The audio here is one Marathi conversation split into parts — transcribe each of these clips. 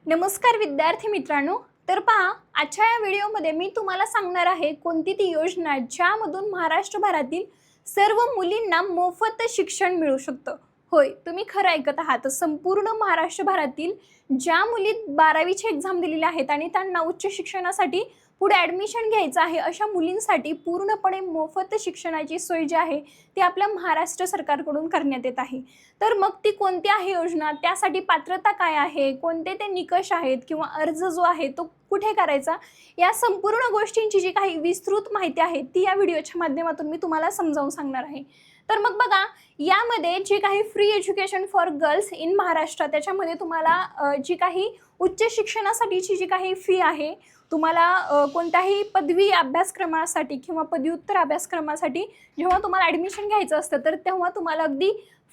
नमस्कार विद्यार्थी मित्रांनो। तर पहा, आजच्या या व्हिडिओमध्ये मी तुम्हाला सांगणार आहे कोणती ती योजना ज्यामधून महाराष्ट्रभरातील सर्व मुलींना मोफत शिक्षण मिळू शकतं। होय, तुम्ही खरं ऐकत आहात। संपूर्ण महाराष्ट्रभरातील ज्या मुली 12वीची एक्झाम दिलेल्या आहेत आणि त्यांना उच्च शिक्षणासाठी पुढे ॲडमिशन घ्यायचं आहे, अशा मुलींसाठी पूर्णपणे मोफत शिक्षणाची सोय जी आहे ती आपल्या महाराष्ट्र सरकारकडून करण्यात येत आहे। तर मग ती कोणती आहे योजना, त्यासाठी पात्रता काय आहे, कोणते ते निकष आहेत किंवा अर्ज जो आहे तो कुठे करायचा, या संपूर्ण गोष्टींची जी काही विस्तृत माहिती आहे ती या व्हिडिओच्या माध्यमातून मी तुम्हाला समजावून सांगणार आहे। तर मग बघा, यामध्ये जी काही free education for girls in Maharashtra, त्याच्यामध्ये तुम्हाला जी काही उच्च शिक्षणासाठीची जी काही फी आहे, तुम्हाला कोणत्याही पदवी अभ्यासक्रमासाठी किंवा पदव्युत्तर अभ्यासक्रमासाठी जेव्हा तुम्हाला ॲडमिशन घ्यायचं असतं तर तेव्हा तुम्हाला अगदी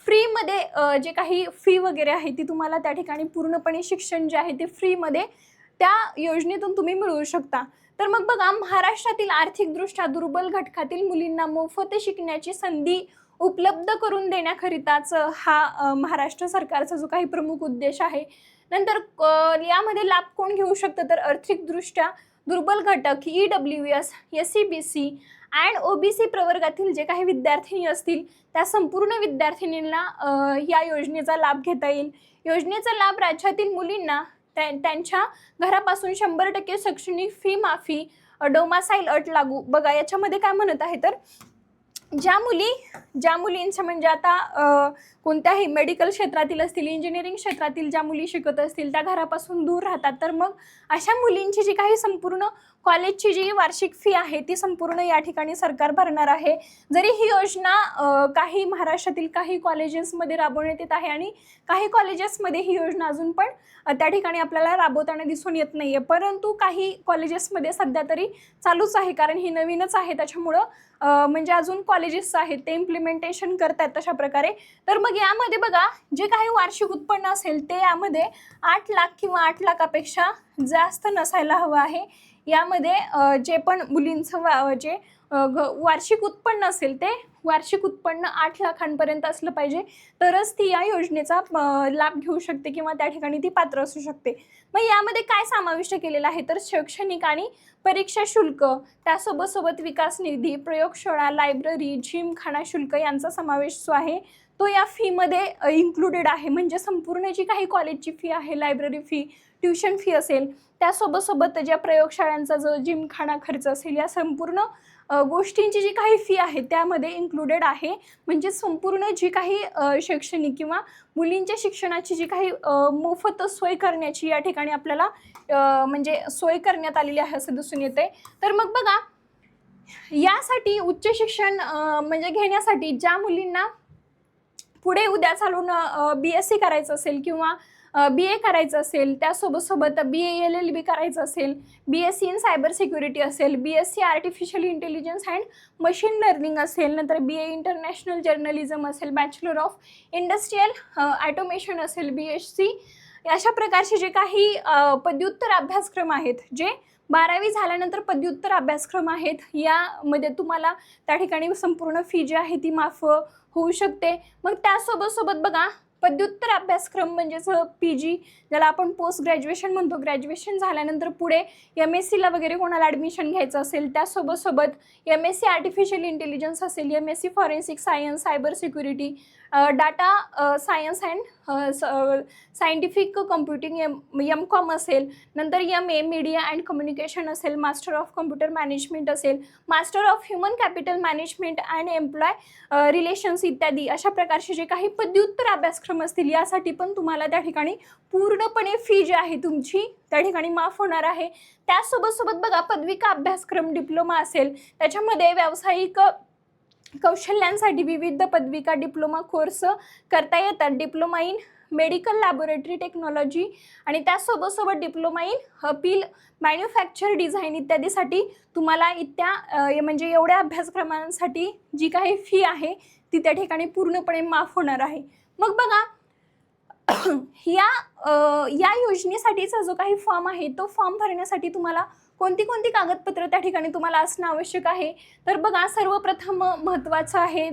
फ्रीमध्ये जे काही फी वगैरे आहे ती तुम्हाला त्या ठिकाणी पूर्णपणे शिक्षण जे आहे ते फ्रीमध्ये त्या योजनेतून तुम्ही मिळवू शकता। तर मग बघा, महाराष्ट्रातील आर्थिकदृष्ट्या दुर्बल घटकातील मुलींना मोफत शिकण्याची संधी उपलब्ध करून देण्याकरिताच हा महाराष्ट्र सरकारचा जो काही प्रमुख उद्देश आहे। नंतर यामध्ये लाभ कोण घेऊ शकतं, तर आर्थिकदृष्ट्या दुर्बल घटक EWS, SCBC अँड OBC प्रवर्गातील जे काही विद्यार्थिनी असतील त्या संपूर्ण विद्यार्थिनींना या योजनेचा लाभ घेता येईल। योजनेचा लाभ राज्यातील मुलींना त्यांच्या घरापासून 100% शैक्षणिक फी माफी, डोमासाईल अट लागू। बघा, याच्यामध्ये काय म्हणत आहे, तर ज्या मुलींचं म्हणजे आता कोणत्याही मेडिकल क्षेत्रातील असतील, इंजिनिअरिंग क्षेत्रातील ज्या मुली शिकत असतील त्या घरापासून दूर राहतात, तर मग अशा मुलींची जी काही संपूर्ण कॉलेजची जी वार्षिक फी आहे ती संपूर्ण या ठिकाणी सरकार भरणार आहे। जरी ही योजना काही महाराष्ट्रातील काही कॉलेजेसमध्ये राबवण्यात येत आहे आणि काही कॉलेजेसमध्ये ही योजना अजून पण त्या ठिकाणी आपल्याला राबवताना दिसून येत नाही आहे, परंतु काही कॉलेजेसमध्ये सध्या तरी चालूच आहे, कारण ही नवीनच आहे त्याच्यामुळं म्हणजे अजून कॉलेजेस आहेत ते इम्प्लिमेंटेशन करतात तशा प्रकारे। तर मग यामध्ये बघा, जे काही वार्षिक उत्पन्न असेल ते यामध्ये 8 लाख किंवा 8 लाखापेक्षा जास्त नसायला हवं आहे। यामध्ये जे पण मुलींचं जे वार्षिक उत्पन्न असेल ते वार्षिक उत्पन्न 8 लाखांपर्यंत असलं पाहिजे, तरच ती या योजनेचा लाभ घेऊ शकते किंवा त्या ठिकाणी ती पात्र असू शकते। मग यामध्ये काय समाविष्ट केलेलं आहे, तर शैक्षणिक आणि परीक्षा शुल्क, त्यासोबत विकास निधी, प्रयोगशाळा, लायब्ररी, जिमखाना शुल्क यांचा समावेश जो आहे तो या फीमध्ये इन्क्लुडेड आहे। म्हणजे संपूर्ण जी काही कॉलेजची फी आहे, लायब्ररी फी, ट्युशन फी असेल, त्यासोबत ज्या प्रयोगशाळांचा जो जिमखाना खर्च असेल, या संपूर्ण गोष्टींची जी काही फी आहे त्यामध्ये इन्क्लुडेड आहे। म्हणजे संपूर्ण जी काही शैक्षणिक किंवा मुलींच्या शिक्षणाची जी काही मोफत सोय करण्याची या ठिकाणी आपल्याला म्हणजे सोय करण्यात आलेली आहे असं दिसून येते। तर मग बघा, यासाठी उच्च शिक्षण म्हणजे घेण्यासाठी ज्या मुलींना पुढे उद्या चालून BSc करायचं असेल किंवा BA करायचं असेल, त्यासोबत BA LLB करायचं असेल, BSc इन सायबर सिक्युरिटी असेल, BSc artificial intelligence and machine learning असेल, नंतर BA इंटरनॅशनल जर्नलिझम असेल, बॅचलर ऑफ इंडस्ट्रियल ऑटोमेशन असेल, BSc, अशा प्रकारचे जे काही पदव्युत्तर अभ्यासक्रम आहेत, जे 12वी झाल्यानंतर पदव्युत्तर अभ्यासक्रम आहेत, यामध्ये तुम्हाला त्या ठिकाणी संपूर्ण फी जी आहे ती माफ होऊ शकते। मग त्यासोबत बघा, पदव्युत्तर अभ्यासक्रम म्हणजेच PG, ज्याला आपण पोस्ट ग्रॅज्युएशन म्हणतो, ग्रॅज्युएशन झाल्यानंतर पुढे MSc ला वगैरे कोणाला ॲडमिशन घ्यायचं असेल, त्यासोबत MSc आर्टिफिशियल इंटेलिजन्स असेल, MSc forensic science, cyber security, data science and scientific computing MCOM असेल, नंतर MA मीडिया अँड कम्युनिकेशन असेल, मास्टर ऑफ कम्प्युटर मॅनेजमेंट असेल, master of human capital management and employ relations इत्यादी अशा प्रकारचे जे काही पदव्युत्तर अभ्यासक्रम असतील, यासाठी पण तुम्हाला त्या ठिकाणी पूर्णपणे फी जी आहे तुमची त्या ठिकाणी माफ होणार आहे। त्यासोबत बघा, पदविका अभ्यासक्रम डिप्लोमा असेल, त्याच्यामध्ये व्यावसायिक कौशल्यांसाठी विविध पदविका डिप्लोमा कोर्स करता येतात। Diploma in medical laboratory technology आणि त्यासोबत diploma in appeal manufacture design इत्यादीसाठी तुम्हाला म्हणजे एवढ्या अभ्यासक्रमांसाठी जी काही फी आहे ती त्या ठिकाणी पूर्णपणे माफ होणार आहे। मग बघा, या योजनेसाठीचा जो काही फॉर्म आहे तो फॉर्म भरण्यासाठी तुम्हाला कोणती कोणती कागदपत्र त्या ठिकाणी तुम्हाला असणं आवश्यक आहे. तर बघा, सर्वप्रथम महत्त्वाचं आहे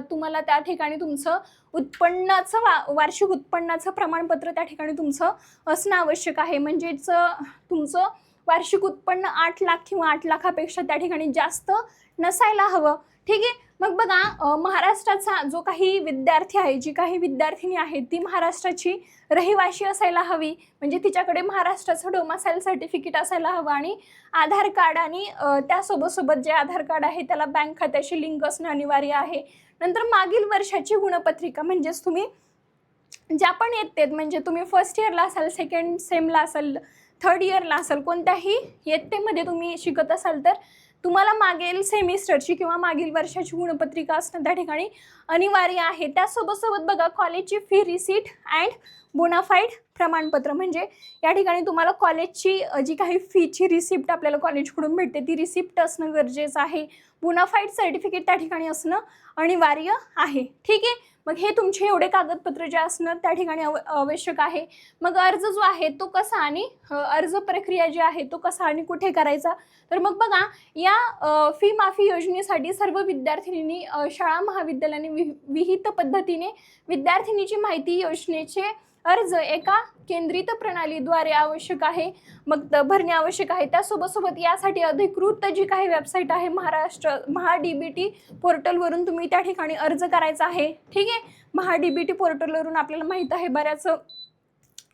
तुम्हाला त्या ठिकाणी तुमचं उत्पन्नाचं वार्षिक उत्पन्नाचं प्रमाणपत्र त्या ठिकाणी तुमचं असणं आवश्यक आहे. म्हणजेच तुमचं वार्षिक उत्पन्न 8 लाख किंवा 8 लाखापेक्षा त्या ठिकाणी जास्त नसायला हवं. ठीक आहे. मग बघा, महाराष्ट्राचा जो काही विद्यार्थी आहे, जी काही विद्यार्थिनी आहे ती महाराष्ट्राची रहिवाशी असायला हवी. म्हणजे तिच्याकडे महाराष्ट्राचं डोमासाईल सर्टिफिकेट असायला हवं आणि आधार कार्ड आणि त्यासोबत जे आधार कार्ड आहे त्याला बँक खात्याशी लिंक असणं अनिवार्य आहे. नंतर मागील वर्षाची गुणपत्रिका, म्हणजेच तुम्ही ज्या पण इयत्तेत, म्हणजे तुम्ही फर्स्ट इयरला असाल, सेकंड सेमला असाल, थर्ड इयरला असाल, कोणत्याही इयत्तेमध्ये तुम्ही शिकत असाल तर तुम्हाला मागील सेमिस्टरची किंवा मागील वर्षाची गुणपत्रिका असणं त्या ठिकाणी अनिवार्य आहे. त्यासोबत बघा, कॉलेजची फी रिसीट अँड बोनाफाईड प्रमाणपत्र, म्हणजे या ठिकाणी तुम्हाला कॉलेजची जी काही फीची रिसिप्ट आपल्याला कॉलेजकडून भेटते ती रिसिप्ट असणं गरजेचं आहे. बोनाफाईड सर्टिफिकेट त्या ठिकाणी असणं अनिवार्य आहे. ठीक आहे. मग हे तुमचे एवढे कागदपत्र जे असणं त्या ठिकाणी आवश्यक आहे. मग अर्ज जो आहे तो कसा आणि अर्ज प्रक्रिया जी आहे तो कसा आणि कुठे करायचा. तर मग बघा, या फी माफी योजनेसाठी सर्व विद्यार्थिनींनी शाळा महाविद्यालयाने विहित पद्धतीने विद्यार्थिनीची माहिती योजनेचे अर्ज एका केंद्रित प्रणालीद्वारे आवश्यक आहे, मग भरणे आवश्यक आहे. त्यासोबत यासाठी अधिकृत जी काही वेबसाईट आहे MahaDBT पोर्टलवरून तुम्ही त्या ठिकाणी अर्ज करायचा आहे. ठीक आहे. MahaDBT पोर्टलवरून आपल्याला माहीत आहे बऱ्याच,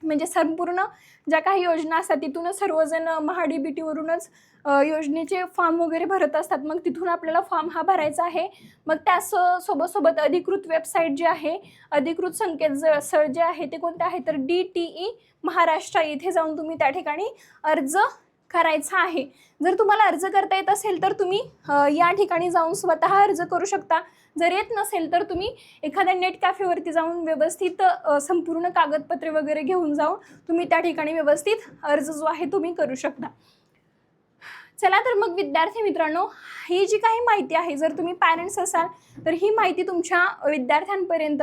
म्हणजे संपूर्ण ज्या काही योजना असतात तिथूनच सर्वजण MahaDBTवरूनच योजनेचे फॉर्म वगैरे भरत असतात. मग तिथून आपल्याला फॉर्म हा भरायचा आहे. मग त्यासोबत अधिकृत वेबसाईट जी आहे, अधिकृत संकेतस्थळ जे आहे ते कोणते आहे तर DTE महाराष्ट्र, इथे जाऊन तुम्ही त्या ठिकाणी अर्ज करायचा आहे. जर तुम्हाला अर्ज करता येत असेल तर तुम्ही या ठिकाणी जाऊन स्वतः अर्ज करू शकता. जर येत नसेल तर तुम्ही एखाद्या नेट कॅफेवरती जाऊन व्यवस्थित संपूर्ण कागदपत्रे वगैरे घेऊन जाऊन तुम्ही त्या ठिकाणी व्यवस्थित अर्ज जो आहे तुम्ही करू शकता. चला तर मग विद्यार्थी मित्रांनो, ही जी काही माहिती आहे, जर तुम्ही पॅरेंट्स असाल तर ही माहिती तुमच्या विद्यार्थ्यांपर्यंत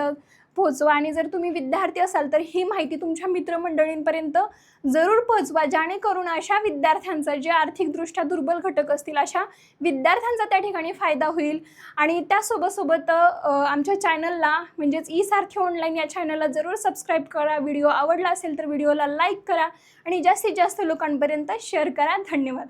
पोहोचवा आणि जर तुम्ही विद्यार्थी असाल तर ही माहिती तुमच्या मित्रमंडळींपर्यंत जरूर पोहोचवा, जेणेकरून अशा विद्यार्थ्यांचा जे आर्थिकदृष्ट्या दुर्बल घटक असतील अशा विद्यार्थ्यांचा त्या ठिकाणी फायदा होईल. आणि त्यासोबत आमच्या चॅनलला, म्हणजेच ई-सारखी ऑनलाईन या चॅनलला जरूर सबस्क्राईब करा. व्हिडिओ आवडला असेल तर व्हिडिओला लाईक करा आणि जास्तीत जास्त लोकांपर्यंत शेअर करा. धन्यवाद.